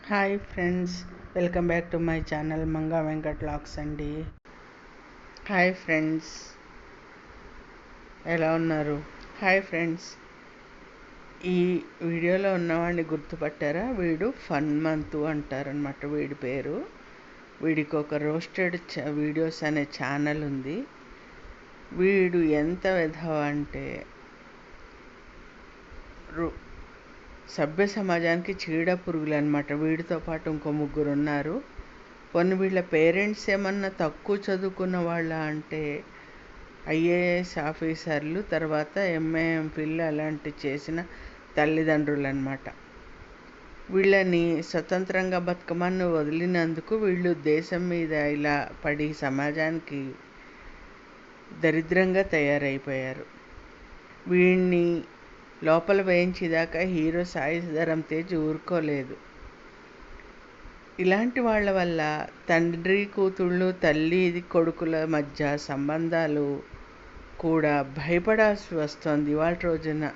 Hi friends, welcome back to my channel Manga Venkat vlogs అండి. Hi friends, ఎలా ఉన్నారు? Hi friends, ఈ వీడియోలో ఉన్నవాడిని గుర్తుపట్టారా? వీడు ఫన్ మంతు అంటారనమాట వీడి పేరు. వీడికి ఒక రోస్టెడ్ వీడియోస్ అనే ఛానల్ ఉంది. వీడు ఎంత విధవ అంటే సభ్య సమాజానికి చీడ పురుగులు అనమాట. వీడితో పాటు ఇంకో ముగ్గురు ఉన్నారు. కొన్ని వీళ్ళ పేరెంట్స్ ఏమన్నా తక్కువ చదువుకున్న వాళ్ళ అంటే ఐఏఎస్ ఆఫీసర్లు, తర్వాత ఎంఏ ఎంఫిల్ అలాంటి చేసిన తల్లిదండ్రులు అనమాట. వీళ్ళని స్వతంత్రంగా బతకమని వదిలినందుకు వీళ్ళు దేశం మీద ఇలా పడి సమాజానికి దరిద్రంగా తయారైపోయారు. వీడిని లోపల వేయించేదాకా హీరో సాయి ధరమ్ తేజ్ ఊరుకోలేదు. ఇలాంటి వాళ్ళ వల్ల తండ్రి కూతుళ్ళు, తల్లి కొడుకుల మధ్య సంబంధాలు కూడా భయపడాల్సి వస్తుంది. ఇవాళ రోజున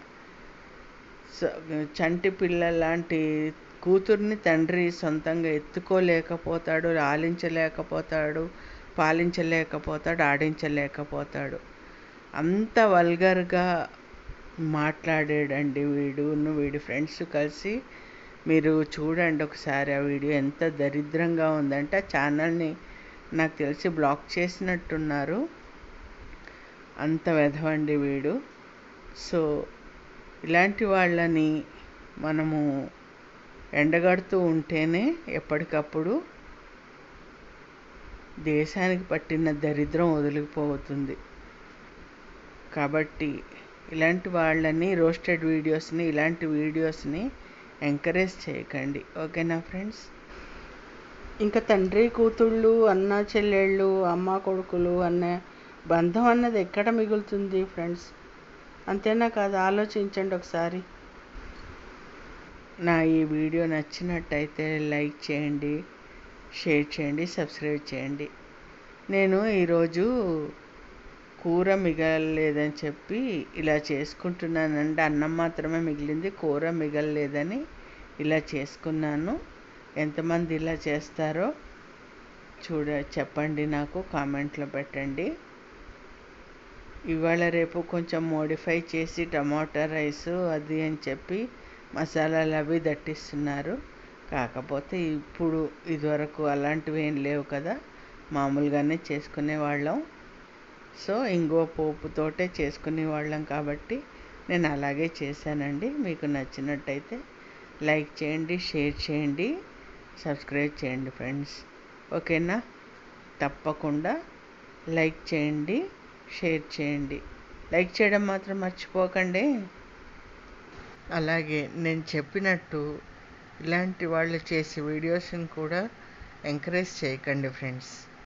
చంటి పిల్ల లాంటి కూతుర్ని తండ్రి సొంతంగా ఎత్తుకోలేకపోతాడు, లాలించలేకపోతాడు, పాలించలేకపోతాడు, ఆడించలేకపోతాడు. అంత వల్గర్గా మాట్లాడాడండి వీడి ఫ్రెండ్స్ కలిసి. మీరు చూడండి ఒకసారి ఆ వీడియో. ఎంత దరిద్రంగా ఉందంటే ఆ ఛానల్ని నాకు తెలిసి బ్లాక్ చేసినట్టున్నారు. అంత వెధవండి వీడు. సో ఇలాంటి వాళ్ళని మనము ఎండగడుతూ ఉంటేనే ఎప్పటికప్పుడు దేశానికి పట్టిన దరిద్రం వదిలిపోతుంది. కాబట్టి ఇలాంటి వాళ్ళని, రోస్టెడ్ వీడియోస్ని, ఇలాంటి వీడియోస్ని ఎంకరేజ్ చేయకండి. ఓకేనా ఫ్రెండ్స్? ఇంకా తండ్రి కూతుళ్ళు, అన్న చెల్లెళ్ళు, అమ్మ కొడుకులు అన్న బంధం అన్నది ఎక్కడ మిగులుతుంది ఫ్రెండ్స్? అంతేనా కాదు? ఆలోచించండి ఒకసారి. నా ఈ వీడియో నచ్చినట్టయితే లైక్ చేయండి, షేర్ చేయండి, సబ్స్క్రైబ్ చేయండి. నేను ఈరోజు కూర మిగలలేదని చెప్పి ఇలా చేసుకుంటున్నానండి. అన్నం మాత్రమే మిగిలింది, కూర మిగలలేదని ఇలా చేసుకున్నాను. ఎంతమంది ఇలా చేస్తారో చెప్పండి, నాకు కామెంట్లో పెట్టండి. ఇవాళ రేపు కొంచెం మోడిఫై చేసి టమాటా రైస్ అది అని చెప్పి మసాలాలు అవి దట్టిస్తున్నారు. కాకపోతే ఇప్పుడు ఇదివరకు అలాంటివి ఏం లేవు కదా, మామూలుగానే చేసుకునేవాళ్ళం. సో ఇంగువ పోపుతోటే చేసుకునేవాళ్ళం కాబట్టి నేను అలాగే చేశానండి. మీకు నచ్చినట్టయితే లైక్ చేయండి, షేర్ చేయండి, సబ్స్క్రైబ్ చేయండి ఫ్రెండ్స్. ఓకేనా? తప్పకుండా లైక్ చేయండి, షేర్ చేయండి. లైక్ చేయడం మాత్రం మర్చిపోకండి. అలాగే నేను చెప్పినట్టు ఇలాంటి వాళ్ళు చేసే వీడియోస్ని కూడా ఎంకరేజ్ చేయకండి ఫ్రెండ్స్.